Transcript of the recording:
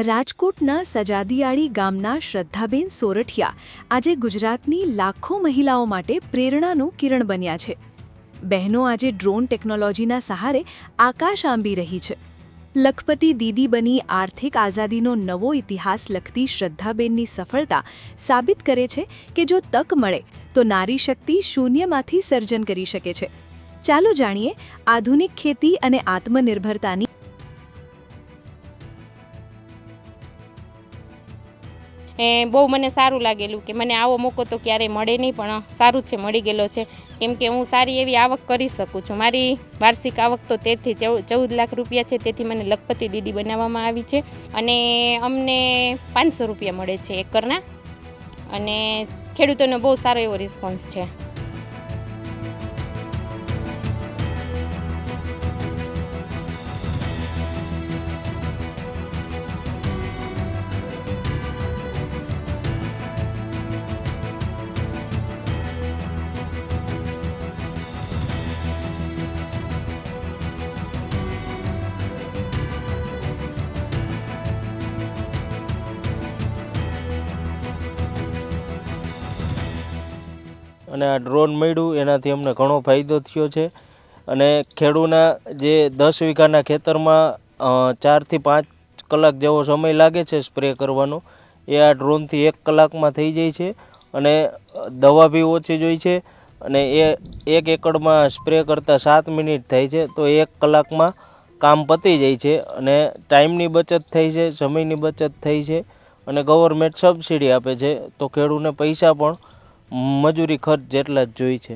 રાજકોટના સજાદિયાળી ગામના શ્રદ્ધાબેન સોરઠિયા આજે ગુજરાતની લાખો મહિલાઓ માટે પ્રેરણાનું કિરણ બન્યા છે। બહેનો આજે ડ્રોન ટેકનોલોજીના સહારે આકાશ આંબી રહી છે। લખપતિ દીદી બની આર્થિક આઝાદીનો નવો ઇતિહાસ લખતી શ્રદ્ધાબેનની સફળતા સાબિત કરે છે કે જો તક મળે તો નારી શક્તિ શૂન્યમાંથી સર્જન કરી શકે છે। ચાલો જાણીએ આધુનિક ખેતી અને આત્મનિર્ભરતાની। બહુ મને સારું લાગેલું કે મને આવો મોકો તો ક્યારેય મળે નહીં, પણ સારું છે મળી ગયેલો છે, કેમ કે હું સારી એવી આવક કરી શકું છું। મારી વાર્ષિક આવક તો 13 થી 14 લાખ રૂપિયા છે, તેથી મને લખપતિ દીદી બનાવવામાં આવી છે અને અમને 500 રૂપિયા મળે છે એકરના, અને ખેડૂતોનો બહુ સારો એવો રિસ્પોન્સ છે। અને આ ડ્રોન મળ્યું એનાથી અમને ઘણો ફાયદો થયો છે અને ખેડૂતના જે 10 વીઘાના ખેતરમાં 4 થી 5 કલાક જેવો સમય લાગે છે સ્પ્રે કરવાનો, એ આ ડ્રોનથી 1 કલાકમાં થઈ જાય છે અને દવા બી ઓછી જોઈએ છે અને એ 1 એકડમાં સ્પ્રે કરતાં 7 મિનિટ થાય છે, તો 1 કલાકમાં કામ પતી જાય છે અને ટાઈમની બચત થઈ છે, સમયની બચત થઈ છે અને ગવર્મેન્ટ સબસિડી આપે છે, તો ખેડૂતને પૈસા પણ મજૂરી ખર્ચ જેટલા જ જોઈએ છે।